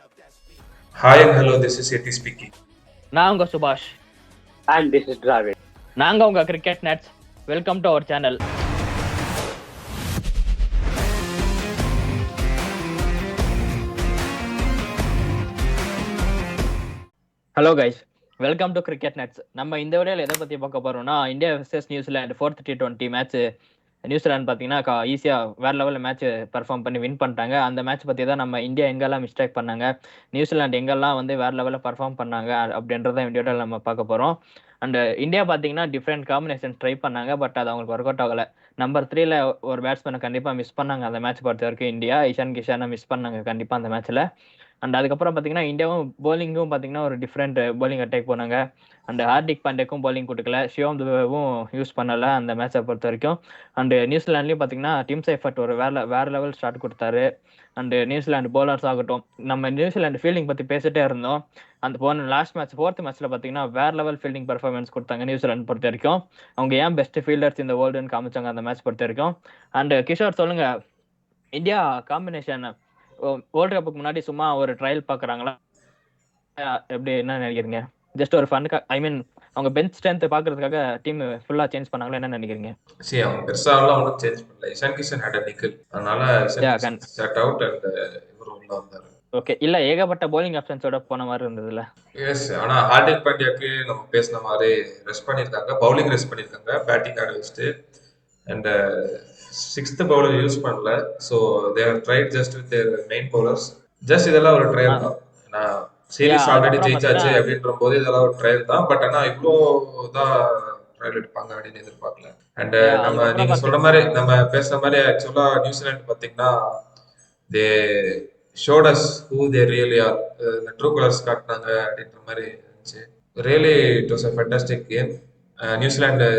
Hi and hello, this is Yeti speaking. நான் உங்க சுபாஷ். And this is Dravid. நாங்க உங்க cricket nuts. Welcome to our channel. Hello guys, welcome to cricket nuts. நம்ம இந்த வீடியோவில் எதை பற்றி பார்க்க போகிறோம்னா, India vs New Zealand 4th T20 match. New Zealand பார்த்தீங்கன்னா ஈஸியாக வேறு லெவலில் மேட்ச் பர்ஃபார்ம் பண்ணி வின் பண்ணிட்டாங்க. அந்த மேட்ச் பற்றி தான் நம்ம இந்தியா எங்கெல்லாம் மிஸ்டேக் பண்ணாங்க, நியூசிலாந்து எங்கெல்லாம் வேறு லெவலில் பர்ஃபார்ம் பண்ணாங்க அப்படின்றத வீடியோவில் நம்ம பார்க்க போகிறோம். அண்ட் இந்தியா பார்த்தீங்கன்னா டிஃப்ரெண்ட் காம்பினேஷன் ட்ரை பண்ணாங்க, பட் அது அவங்களுக்கு ஒர்க் அவுட் ஆகலை. நம்பர் 3ல ஒரு பேட்ஸ்மேனை கண்டிப்பாக மிஸ் பண்ணாங்க அந்த மேட்ச் பொறுத்த வரைக்கும். இந்தியா இஷான் கிஷானை மிஸ் பண்ணாங்க கண்டிப்பாக அந்த மேட்ச்சில். அண்ட் அதுக்கப்புறம் பார்த்தீங்கன்னா இந்தியாவும் போலிங்கும் பார்த்தீங்கன்னா ஒரு டிஃப்ரெண்ட் போலிங் அட்டாக் போனாங்க. அண்ட் ஹார்திக் பாண்டியாக்கும் போலிங் கொடுக்கல, சிவம் துபேவும் யூஸ் பண்ணலை அந்த மேட்சை பொறுத்த வரைக்கும். அண்டு நியூசிலாண்ட்லேயும் பார்த்தீங்கன்னா டீம் சைஃபர்ட் ஒரு வேற லெவல் ஸ்டார்ட் கொடுத்தாரு. அண்டு நியூசிலாந்து போலர்ஸ் ஆகட்டும், நம்ம நியூசிலாந்து ஃபீல்டிங் பற்றி பேசிட்டே இருந்தோம். அந்த போன லாஸ்ட் மேட்ச் 4th மேட்ச்சில் பார்த்தீங்கன்னா வேற லெவல் ஃபீல்டிங் பர்ஃபார்மன்ஸ் கொடுத்தாங்க நியூசிலாந்து பொறுத்த வரைக்கும். அவங்க ஏன் பெஸ்ட் ஃபீல்டர்ஸ் இந்த வேர்ல்டுன்னு காமிச்சாங்க அந்த மேட்ச் பொறுத்த வரைக்கும். அண்ட் கிஷோர் சொல்லுங்க, இந்தியா காம்பினேஷன் வேர்ல்டு கப்புக்கு முன்னாடி சும்மா ஒரு ட்ரையல் பார்க்குறாங்களா, எப்படி என்ன நினைக்கிறீங்க? ஜஸ்ட் ஒரு ஃபன், ஐ மீன் அவங்க பெஞ்ச் ஸ்ட்ரென்த் பார்க்கறதுக்காக டீம் ஃபுல்லாக சேஞ்ச் பண்ணாங்களா, என்ன நினைக்கிறீங்க? See, அவங்க பெருசாலாம் ஒன்றும் சேஞ்ச் பண்ணல. Ishan Kishan had a nickel. அதனால இஷான் செட் அவுட் அண்ட் இவர் உள்ள வந்தாரு. ஓகே, இல்ல ஏகப்பட்ட போலிங் ஆப்ஷன்ஸோட போன மாதிரி இருந்ததுல. எஸ், ஆனா ஹார்திக் பாண்டியாக்கு நம்ம பேசின மாதிரி ரெஸ்ட் பண்ணியிருக்காங்க, பவுலிங் ரெஸ்ட் பண்ணியிருக்காங்க, பேட்டிங் ஆட வச்சுட்டு. அண்ட் 6th பவுலர் யூஸ் பண்ணல. So they have tried just with their main bowlers. Just இதெல்லாம் ஒரு ட்ரையல் தான். நான் சீரிஸ் ஆல்ரெடி ஜெயிச்சாச்சு அப்படின்ற போது இதெல்லாம் ஒரு ட்ரையல் தான். பட் ஆனா இவ்வளோ தான் ட்ரையல் எடுப்பாங்க அப்படின்னு எதிர்பார்க்கல. அண்ட் நம்ம நீங்க சொல்ற மாதிரி நம்ம பேசுற மாதிரி ஆக்சுவலா நியூசிலாந்து பாத்தீங்கன்னா they showed as who they really are. இந்த ட்ரூ கலர்ஸ் காட்டினாங்க அப்படின்ற மாதிரி இருந்துச்சு. Really it was a fantastic game. New Zealand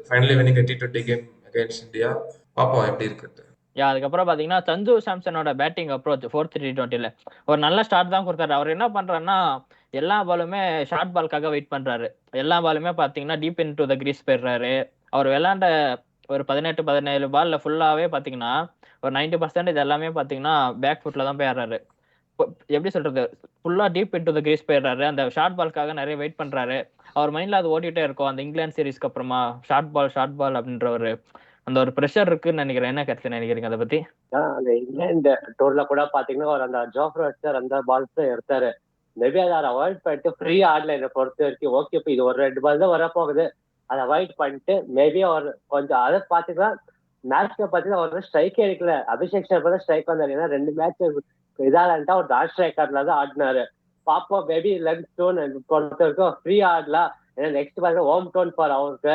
finally winning a T20 game against India. பார்ப்போம் எப்படி இருக்கு. அதுக்கப்புறம் பாத்தீங்கன்னா சஞ்சு சாம்சனோட பேட்டிங் அப்ரோச் 4th T20ல ஒரு நல்ல ஸ்டார்ட் தான் கொடுத்தாரு. அவர் என்ன பண்றாருன்னா, எல்லா பாலுமே ஷார்ட் பால்காக வெயிட் பண்றாரு. எல்லா பாலுமே பாத்தீங்கன்னா deep into the crease போயிடுறாரு. அவர் விளையாண்ட ஒரு 18-17 பால்ல ஃபுல்லாவே பாத்தீங்கன்னா ஒரு 90% எல்லாமே பாத்தீங்கன்னா பேக் ஃபுட்ல தான் போயிடுறாரு. எப்படி சொல்றது, ஃபுல்லா deep into the crease போயிடுறாரு. அந்த ஷார்ட் பால்காக நிறைய வெயிட் பண்றாரு. அவர் மைண்ட்ல அது ஓடிட்டே இருக்கும். அந்த இங்கிலாந்து சீரீஸ்க்கு அப்புறமா ஷார்ட் பால் அப்படின்ற ஒரு அந்த ஒரு ப்ரெஷர் இருக்குன்னு நினைக்கிறேன். என்ன கருத்து நினைக்கிறீங்க அதை பத்தி? அந்த இங்கிலாந்து டூர்ல கூட பாத்தீங்கன்னா அவர் அந்த ஜோஃப்ரா அடிச்சார், அந்த பால்ஸ் எடுத்தாரு. மேபி அதை அவாய்ட் பண்ணிட்டு ஃப்ரீ ஆடல என்னை பொறுத்த வரைக்கும். ஓகே, இப்போ இது ஒரு 2 பால் தான் வரப்போகுது, அதை அவாய்ட் பண்ணிட்டு மேபி அவர் கொஞ்சம் அதை பாத்தீங்கன்னா மேட்ச்ல பாத்தீங்கன்னா அவர் ஸ்ட்ரைக்கே எடுக்கல. அபிஷேக் சர்மா தான் ஸ்ட்ரைக் வந்தாரு. ஏன்னா 2 மேட்ச் இதாலன்ட்டா ஒரு டாட் ஸ்ட்ரைக்கர்ல தான் ஆடினாரு. பாப்போம், மேபி லெக் டோன் பொறுத்த வரைக்கும் ஃப்ரீ ஆடலாம். ஏன்னா நெக்ஸ்ட் பாத்தீங்கன்னா ஹோம் டோன் ஃபார் அவருக்கு.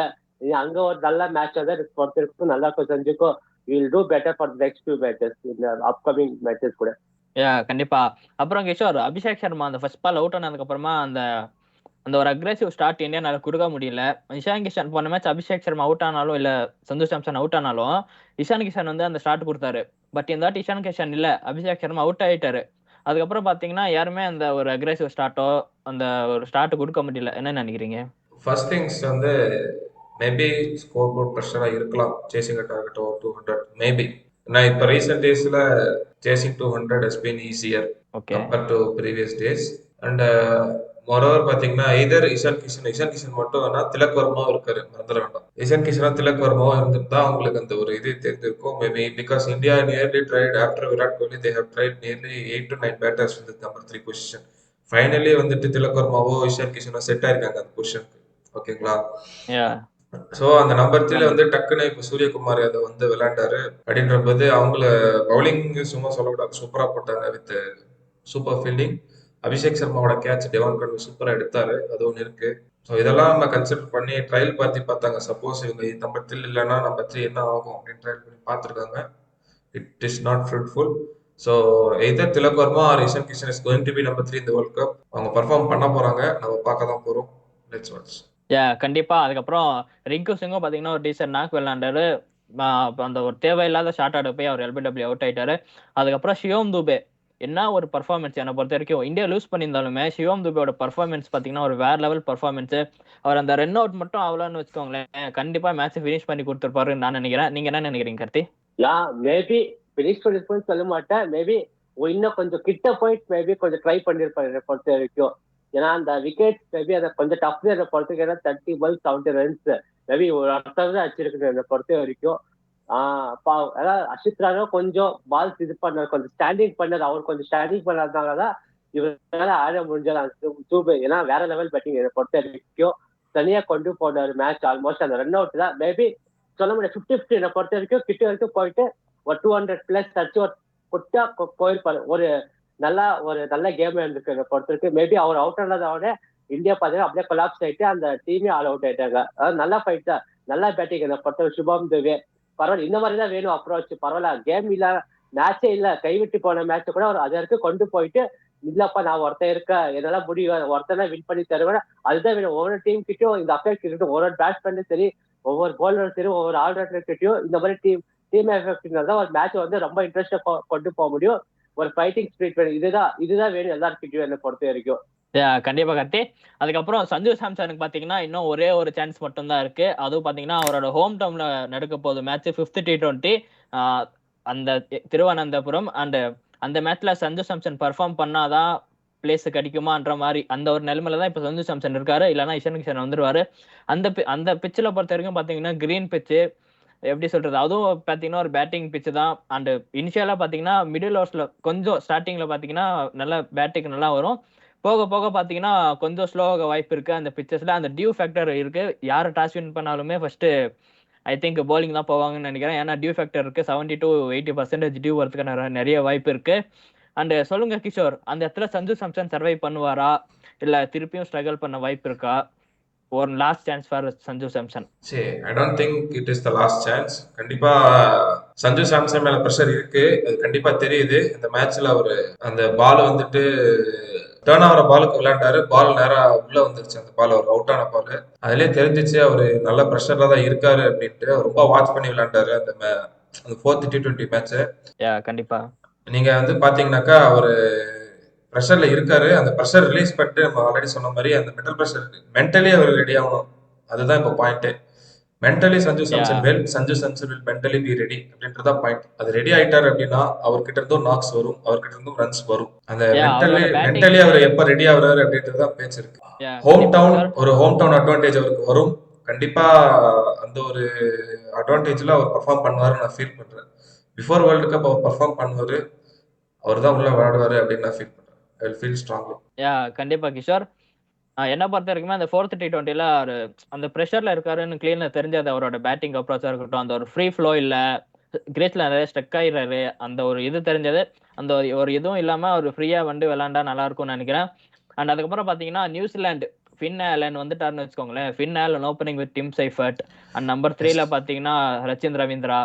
அங்க ஒரு நல்ல மேட்ச் வந்து பொறுத்த வரைக்கும் நல்லா செஞ்சுக்கோ. We'll do better for the next 2 matches in the upcoming matches கூட. கண்டிப்பா. அப்புறம் கிஷோர், அபிஷேக் சர்மா அந்த ஃபர்ஸ்ட் பால் அவுட் ஆனதுக்கு அப்புறமா அந்த ஒரு அக்ரெசிவ் ஸ்டார்ட் இந்தியானால கொடுக்க முடியல. இஷான் கிஷன் போன மேட்ச் அபிஷேக் சர்மா அவுட் ஆனாலும் இல்ல சஞ்சு சாம்சன் அவுட் ஆனாலும் இஷான் கிஷன் அந்த ஸ்டார்ட் கொடுத்தாரு. பட் இந்த வாட்டி இஷான் கிஷன் இல்ல, அபிஷேக் சர்மா அவுட் ஆயிட்டாரு. அதுக்கப்புறம் பாத்தீங்கன்னா யாருமே அந்த ஒரு அக்ரெசிவ் ஸ்டார்ட்டோ அந்த ஒரு ஸ்டார்ட் கொடுக்க முடியல. என்ன நினைக்கிறீங்க? ஃபர்ஸ்ட் திங்ஸ் வந்து மேபி ஸ்கோர் போர்ட் ப்ரெஷராக இருக்கலாம். Chasing target over 200 maybe. நான் இப்போ ரீசெண்ட் டேஸில் chasing 200 has been easier compared to previous days. And moreover பார்த்தீங்கன்னா எய்தர் இஷான் கிஷன் மட்டும் வேணா திலக் வர்மாவும் இருக்காரு, மறந்துட வேண்டாம். இஷான் கிஷனா திலக் வர்மாவும் இருந்திருந்தா அவங்களுக்கு அந்த ஒரு இது தெரிஞ்சிருக்கும் maybe. Because India nearly tried after Virat Kohli, they have tried nearly 8 to 9 batters with number 3 position. Finally வந்துட்டு திலக் வர்மாவோ இஷான் கிஷனோ செட் ஆயிருக்காங்க அந்த பொசிஷனுக்கு. ஓகேங்களா? ஸோ அந்த நம்பர் 3ல வந்து டக்குன்னு இப்போ சூரியகுமார் யாதவ் வந்து விளையாண்டாரு அப்படின்ற போது அவங்கள பவுலிங் சும்மா சொல்லக்கூடாது, சூப்பராக போட்டாங்க வித் சூப்பர் ஃபீல்டிங். அபிஷேக் சர்மாவோட கேட்ச் டெவான் கன்வே சூப்பராக எடுத்தாரு, அது ஒன்று இருக்கு. ஸோ இதெல்லாம் நம்ம கன்சிடர் பண்ணி ட்ரையல் பார்த்தாங்க. சப்போஸ் இவங்க நம்பர் 3 இல்லைன்னா நம்பர் 3 என்ன ஆகும் அப்படின்னு ட்ரையல் பண்ணி பார்த்துருக்காங்க. It is not fruitful. So either Tilak Varma or Ishan Kishan is going to be number 3 இந்த வேர்ல்ட் கப். அவங்க பர்ஃபார்ம் பண்ண போறாங்க, நம்ம பார்க்க தான் போறோம். Let's watch. கண்டிப்பா. அதுக்கப்புறம் ரிங்கு சிங்கும் பாத்தீங்கன்னா ஒரு டீசன்ட் நாக் விளையாண்டாரு. அந்த ஒரு தேவையில்லாத ஷார்ட் ஆட போய் அவர் எல்பிடபிள்யூ அவுட் ஆயிட்டாரு. அதுக்கப்புறம் சிவம் துபே என்ன ஒரு பர்ஃபார்மன்ஸ் என்னை பொறுத்த வரைக்கும். இந்தியா லூஸ் பண்ணியிருந்தாலுமே சிவம் துபேயோட பர்ஃபார்மன்ஸ் பாத்தீங்கன்னா ஒரு வேற லெவல் பர்ஃபார்மன்ஸ். அவர் அந்த ரன் அவுட் மட்டும் அவ்வளோன்னு வச்சுக்கோங்களேன், கண்டிப்பா மேட்ச் ஃபினிஷ் பண்ணி கொடுத்துருப்பாருன்னு நான் நினைக்கிறேன். நீங்க என்ன நினைக்கிறீங்க கார்த்தி? மேபி ஃபினிஷ் பண்ணிருப்போம்னு சொல்ல மாட்டேன். மேபி இன்னும் கொஞ்சம் கிட்ட போயிட்டு மேபி கொஞ்சம் ட்ரை பண்ணிருப்பாரு என்னை பொறுத்த வரைக்கும். ஏன்னா அந்த விக்கெட் மேபி அதை கொஞ்சம் டஃப் என்னை பொறுத்த வரைக்கும். ஏன்னா 30 balls 70 runs மேபி ஒரு அர்த்தம் தான் அடிச்சிருக்கு என்னை பொறுத்த வரைக்கும். அதாவது அஷித் ராணா கொஞ்சம் பால்ஸ் இது பண்ணார், கொஞ்சம் ஸ்டாண்டிங் பண்ணார். அவர் கொஞ்சம் ஸ்டாண்டிங் பண்ணாதனாலதான் இவரால ஆட முடிஞ்சது. ஏன்னா வேற லெவல் பேட்டிங் என்னை பொறுத்த வரைக்கும். தனியா கொண்டு போனார் மேட்ச். ஆல்மோஸ்ட் அந்த ரன் அவுட் தான் மேபி சொல்ல முடியாது. 50-50 என்னை பொறுத்த வரைக்கும். கிட்ட வரைக்கும் போயிட்டு ஒரு 200+ அடிச்சு ஒரு குட்டா போயிருப்பாரு. ஒரு நல்ல கேம் இருந்திருக்கு என்னை பொறுத்த வரைக்கும். மேபி அவர் அவுட் ஆனதோட இந்தியா பாத்தீங்கன்னா அப்படியே கொலாப்ஸ் ஆயிட்டு அந்த டீமே ஆல் அவுட் ஆயிட்டாங்க. அதாவது நல்லா ஃபைட் தான், நல்லா பேட்டிங் என்னை பொறுத்த. சுபம் துபே பரவாயில்ல, இந்த மாதிரி தான் வேணும் அப்ரோச். பரவாயில்ல, கேம் இல்ல, மேட்சே இல்ல, கைவிட்டு போன மேட்ச கூட அவர் அதற்கு கொண்டு போயிட்டு இல்லப்பா நான் ஒருத்தன் இருக்கேன், என்னால முடியும், ஒருத்தனை வின் பண்ணி தருவேன். அதுதான் வேணும். ஒவ்வொரு டீம் கிட்டயும் இந்த அஃபெக்ட் இருக்கட்டும். ஒவ்வொரு பேட்ஸ்மேனும் சரி, ஒவ்வொரு பவுலரும் சரி, ஒவ்வொரு ஆல்ரவுண்டர் கிட்டயும் இந்த மாதிரி டீம் எஃபெக்ட் தான் ஒரு மேட்ச் வந்து ரொம்ப இன்ட்ரெஸ்டா கொண்டு போக முடியும். ஒரு ஃபைட்டிங் ஸ்பிரிட் வேணும். இதுதான் வேணும் எல்லாருக்கிட்டையும் என்னை பொறுத்த வரைக்கும். கண்டிப்பா கார்த்தி. அதுக்கப்புறம் சஞ்சு சாம்சனுக்கு பாத்தீங்கன்னா இன்னும் ஒரே ஒரு சான்ஸ் மட்டும் தான் இருக்கு. அதுவும் பாத்தீங்கன்னா அவரோட ஹோம் டவுன்ல நடக்க போகுது மேட்ச் 5th T20 அந்த திருவனந்தபுரம். அண்ட் அந்த மேட்ச்ல சஞ்சு சாம்சன் பெர்ஃபார்ம் பண்ணாதான் பிளேஸ் கிடைக்குமான்ற மாதிரி அந்த ஒரு நிலைமையில தான் இப்ப சஞ்சு சாம்சன் இருக்காரு. இல்லைன்னா இஷான் கிஷன் வந்துருவாரு. அந்த பிச்சில் பொறுத்த வரைக்கும் பாத்தீங்கன்னா கிரீன் பிச்சு, எப்படி சொல்றது, அதுவும் பாத்தீங்கன்னா ஒரு பேட்டிங் பிச்சு தான். அண்ட் இனிஷியலா பாத்தீங்கன்னா மிடில் ஓவர்ஸ்ல கொஞ்சம் ஸ்டார்டிங்ல பாத்தீங்கன்னா நல்ல பேட்டிங் நல்லா வரும். போக போக பாத்தீங்கன்னா கொஞ்சம் ஸ்லோவாக வாய்ப்பு இருக்கு அந்த பிச்சஸ்ல. அந்த டியூ ஃபேக்டர் இருக்கு. யாரை டாஸ் வின் பண்ணாலுமே ஃபர்ஸ்ட் ஐ திங்க் bowling தான் போவாங்கன்னு நினைக்கிறேன். ஏன்னா டியூ ஃபேக்டர் இருக்கு. 70 to 80% டியூ வரதுக்கு நிறைய வாய்ப்பு இருக்கு. அண்ட் சொல்லுங்க கிஷோர், அந்த இடத்துல சஞ்சு சாம்சன் சர்வை பண்ணுவாரா, இல்ல திருப்பியும் ஸ்ட்ரகிள் பண்ண வாய்ப்பு இருக்கா? ஒரு last chance for Sanju Samson. சரி, I don't think it is the last chance. கண்டிப்பா சஞ்சு சாம்சன் மேல ப்ரெஷர் இருக்கு, அது கண்டிப்பா தெரியுது. இந்த மேட்ச்ல அவரு அந்த பால் வந்துட்டு டேர்ன் ஆகிற பாலுக்கு விளையாண்டாரு, பால் நேரா உள்ள வந்துருச்சு. அந்த பால் அவர் அவுட் ஆன பால் அதுலயே தெரிஞ்சிச்சு அவரு நல்ல ப்ரெஷர்ல தான் இருக்காரு அப்படின்ட்டு. ரொம்ப வாட்ச் பண்ணி விளையாண்டாரு அந்த 4th T20 மேட்ச். கண்டிப்பா நீங்க வந்து பாத்தீங்கன்னாக்கா அவரு ப்ரெஷர்ல இருக்காரு. அந்த ப்ரெஷர் ரிலீஸ் பண்ணிட்டு நம்ம ஆல்ரெடி சொன்ன மாதிரி அந்த மென்டல் ப்ரெஷர் மென்டலி அவர் ரெடி ஆகணும். அதுதான் இப்போ point. Mentally Sanju Samson will mentally be ready அப்படின்றதா பாயிண்ட். அது ரெடி ஆயிட்டாரு அப்படின்னா அவர்கிட்ட இருந்தும் நாக்ஸ் வரும், அவர்கிட்ட இருந்தும் ரன்ஸ் வரும். அந்த மென்டலி அவர் எப்ப ரெடி ஆகுறாரு அப்படின்றதா பேச்சு இருக்கு. ஒரு ஹோம் டவுன் அட்வான்டேஜ் அவருக்கு வரும் கண்டிப்பா. அந்த ஒரு அட்வான்டேஜ்ல அவர் பெர்ஃபார்ம் பண்ணுவாரு நான் ஃபீல் பண்றேன். பிஃபோர் வேர்ல்டு கப் அவர் பெர்ஃபார்ம் பண்ணுவாரு, அவர் தான் உள்ள விளையாடுவாரு அப்படின்னு நான் ஃபீல் பண்றேன். I will feel strongly. கண்டிப்பா கிஷோர். என்ன பொறுத்த வரைக்குமே அந்த 4th T20 அந்த ப்ரெஷர்ல இருக்காருன்னு கிளீனா தெரிஞ்சது. அவரோட பேட்டிங் அப்ரோச்சா இருக்கட்டும், அந்த ஒரு ஃப்ரீ ஃப்ளோ இல்ல, கிரேஸ்ல நிறைய ஸ்டக் ஆயிடுறாரு, அந்த ஒரு இது தெரிஞ்சது. அந்த ஒரு இதுவும் இல்லாம அவர் ஃப்ரீயா வந்து விளையாண்டா நல்லா இருக்கும்னு நினைக்கிறேன். அண்ட் அதுக்கப்புறம் பாத்தீங்கன்னா நியூசிலாந்து ஃபின் ஆலன் வந்துட்டாருன்னு வச்சுக்கோங்களேன். Finn Allen opening with Tim Seifert. And number 3ல பாத்தீங்கன்னா ரச்சின் ரவீந்திரா,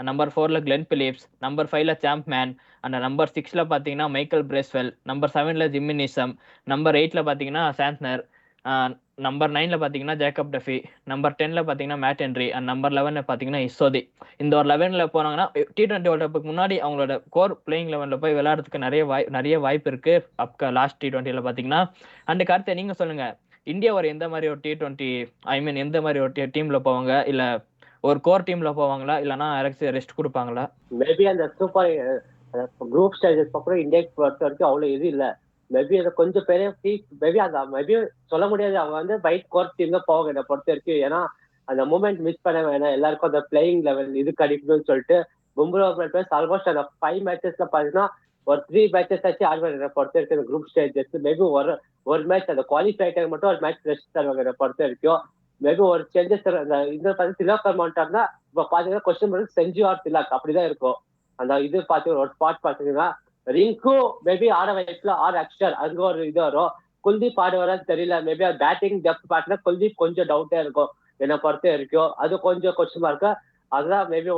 நம்பர் 4ல கிளென் பிலிப்ஸ், நம்பர் 5ல சாம்ப்மேன், அண்ட் நம்பர் 6ல பாத்தீங்கன்னா மைக்கேல் பிரேஸ்வெல், நம்பர் 7ல ஜிம்மி நிசம், நம்பர் 8ல பாத்தீங்கன்னா சாண்ட்னர், நம்பர் 9ல பாத்தீங்கன்னா ஜேக்கப் டஃபி, நம்பர் 10ல பாத்தீங்கன்னா மேட் ஹென்ரி, அண்ட் நம்பர் 11ல பாத்தீங்கன்னா இசோதி. இந்த ஒரு 11ல போனாங்கன்னா T20 வேர்ல்ட் கப்புக்கு முன்னாடி அவங்களோட கோர் பிளேயிங் லெவல்ல போய் விளையாடுறதுக்கு நிறைய வாய்ப்பு இருக்கு லாஸ்ட் T20ல பாத்தீங்கன்னா. அண்ட் கருத்தை நீங்க சொல்லுங்க, இந்தியா ஒரு எந்த மாதிரி ஒரு T20 ஐ மீன் எந்த மாதிரி ஒரு டீம்ல போவாங்க, இல்ல ஒரு கோர் டீம்ல போவாங்களா, இல்லனா ரெஸ்ட் கொடுப்பாங்களா? மேபி அந்த சூப்பர் குரூப் ஸ்டேஜஸ் அப்புறம் இந்தியாக்கு பொறுத்த வரைக்கும் அவ்வளவு இது இல்ல. மேபி அதை கொஞ்சம் பெரிய மேபி அந்த மேபி சொல்ல முடியாது. அவங்க வந்து பைட் கோர் டீம்ல போவாங்க என்னை பொறுத்த வரைக்கும். ஏன்னா அந்த மூமெண்ட் மிஸ் பண்ண வேணாம், எல்லாருக்கும் அந்த பிளேயிங் லெவல் இது கிடைக்கணும்னு சொல்லிட்டு பும்ரா ஆல்மோஸ்ட் அந்த 5 மேட்சஸ்ல பாத்தீங்கன்னா ஒரு 3 மேட்சஸ் ஆச்சு ஆடுவாங்க என்னை பொறுத்த வரைக்கும். அந்த குரூப் ஸ்டேஜஸ் மேபி ஒரு மேட்ச் அந்த குவாலிஃபைட்டர் மட்டும் ஒரு மேட்ச் ரெஸ்ட் தருவாங்க என்னை பொறுத்த வரைக்கும். மேபி ஒரு சேஞ்சஸ் அந்த இந்த பார்த்து திலாக்கர் மாட்டாருன்னா இப்ப பாத்தீங்கன்னா கொஸ்டின் பண்ணி செஞ்சு ஆர் திலாக் அப்படிதான் இருக்கும். அந்த இது பாத்தீங்கன்னா ஒரு ஸ்பாட் பாத்தீங்கன்னா ரிங்கு மேபி ஆட வயசுல ஆர் அக்ஷர் அங்க ஒரு இது வரும். குல்தீப் ஆடு வரான்னு தெரியல. மேபி அது பேட்டிங் டெப்த் பாட்டினா குல்தீப் கொஞ்சம் டவுட்டா இருக்கும் என்னை பொறுத்த வரைக்கும். அது கொஞ்சம் கொஸ்டின் இருக்கு. அதுதான் மேபி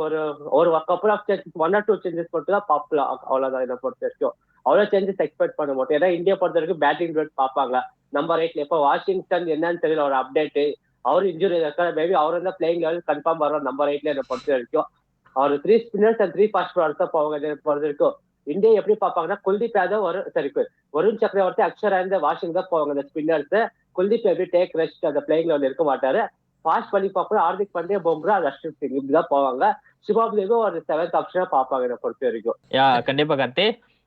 ஒரு couple of changes 1 or 2 changes மட்டும் தான் பாப்பலாம். அவ்வளவுதான் என்னை பொறுத்த வரைக்கும். அவ்வளவு சேஞ்சஸ் எக்ஸ்பெக்ட் பண்ண மாட்டோம். ஏன்னா இந்தியா பொறுத்த வரைக்கும் பேட்டிங் பார்ப்பாங்க. நம்பர் 8ல இப்ப வாஷிங்டன் என்னன்னு தெரியல ஒரு அப்டேட். அவரு இன்ஜுரி இருக்காரு. மேபி அவர் தான் பிளேயிங் லெவல் கன்ஃபார்ம் வரும் நம்பர் 8ல என்னை பொறுத்த வரைக்கும். அவர் 3 ஸ்பின்னர்ஸ் அண்ட் 3 ஃபாஸ்ட் பாலர்ஸ் தான் போவாங்க என்னை பொறுத்த வரைக்கும். இந்தியா எப்படி பார்ப்பாங்கன்னா குல்தீப் யாதவ் வருண் சக்கரவர்த்தி, அக்ஷர் அண்ட் வாஷிங் தான் போவாங்க அந்த ஸ்பின்னர்ஸ். குல்தீப் எப்படி டேக் ரெஸ்ட் அந்த பிளேயிங் லெவல் இருக்க மாட்டாரு. ஃபாஸ்ட் பண்ணி பார்ப்போம் ஹார்திக் பாண்டியா, பும்ரா, ரஷ்தீப் சிங் இப்படிதான் போவாங்க. சிவாப் தேவும் ஒரு 7th ஆப்ஷனா பார்ப்பாங்க என்னை பொறுத்த வரைக்கும். கண்டிப்பா கார்த்தி.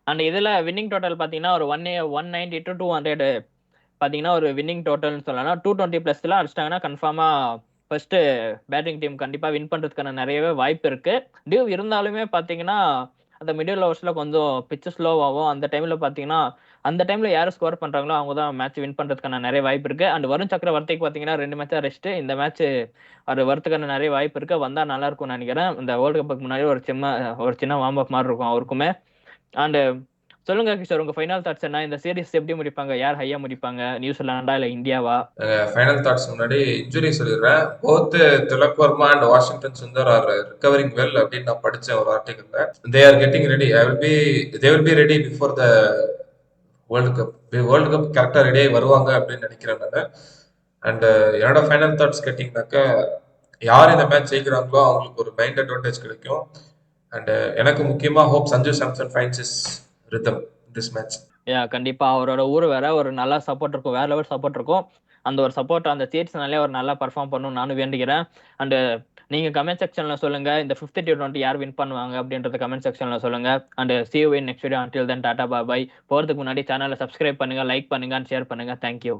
அண்ட் இதுல வின்னிங் டோட்டல் பாத்தீங்கன்னா ஒரு 190 to 200 பாத்தீங்கன்னா ஒரு வின்னிங் டோட்டல்னு சொல்லலாம். 220 பிளஸ்லாம் அடிச்சிட்டாங்கன்னா கன்ஃபார்மா ஃபர்ஸ்ட் பேட்டிங் டீம் கண்டிப்பா வின் பண்றதுக்கான நிறையவே வாய்ப்பு இருக்கு. டியூ இருந்தாலுமே பாத்தீங்கன்னா அந்த மிடில் ஓவர்ஸ்ல கொஞ்சம் பிச்சு ஸ்லோவாகும். அந்த டைம்ல பாத்தீங்கன்னா அந்த டைம்ல யாரு ஸ்கோர் பண்றாங்களோ அவங்க தான் மேட்ச் வின் பண்றதுக்கான நிறைய வாய்ப்பு இருக்கு. அண்ட் வருண் சக்கரவர்த்திக்கு பாத்தீங்கன்னா 2 மேட்சா ரெஸ்ட். இந்த மேட்ச் அவர் வரதுக்கான நிறைய வாய்ப்பு இருக்கு. வந்தா நல்லா இருக்கும்னு நினைக்கிறேன். இந்த வேர்ல்டு கப்புக்கு முன்னாடி ஒரு சின்ன வார்ம் அப் மாதிரி இருக்கும் அவருக்குமே. அண்ட் சொல்லுங்க கிஷோர், உங்க ஃபைனல் தாட்ஸ் என்ன? இந்த சீரிஸ் எப்படி முடிப்பாங்க? யார் ஹையா முடிப்பாங்க? நியூசிலாண்டா இல்ல இந்தியாவா? ஃபைனல் தாட்ஸ் முன்னாடி இன்ஜுரி சொல்லிடுறேன். Both Tilak Varma and Washington Sundar are recovering well அப்படின்னு நான் படிச்சேன் ஒரு ஆர்டிகல்ல. They are getting ready. They will be ready before the world cup. World cup கரெக்டாக ரெடியாகி வருவாங்க அப்படின்னு நினைக்கிறேன் நான். அண்ட் என்னோட ஃபைனல் தாட்ஸ் கேட்டிங்கனாக்கா, யார் இந்த மேட்ச் ஜெயிக்கிறாங்களோ அவங்களுக்கு ஒரு மைண்ட் அட்வான்டேஜ் கிடைக்கும். அண்ட் எனக்கு முக்கியமா hope Sanju Samson fines is rhythm this match. கண்டிப்பா அவரோட ஊர் வேற, ஒரு நல்ல சப்போர்ட் இருக்கும், வேற லெவல் சப்போர்ட் இருக்கும். அந்த ஒரு சப்போர்ட் அந்த சீரிஸ்னாலே அவர் நல்லா பர்ஃபார்ம் பண்ணும் நானும் வேண்டிக்கிறேன். அண்ட் நீங்க கமெண்ட் செக்ஷன்ல சொல்லுங்க இந்த 5th T20 யார் வின் பண்ணுவாங்க அப்படின்றத கமெண்ட் செக்ஷன்ல சொல்லுங்க. And see you in next video. Until then, tata bye. போறதுக்கு முன்னாடி சேனலை சப்ஸ்கிரைப் பண்ணுங்க, லைக் பண்ணுங்க அண்ட் ஷேர் பண்ணுங்க. தேங்க்யூ.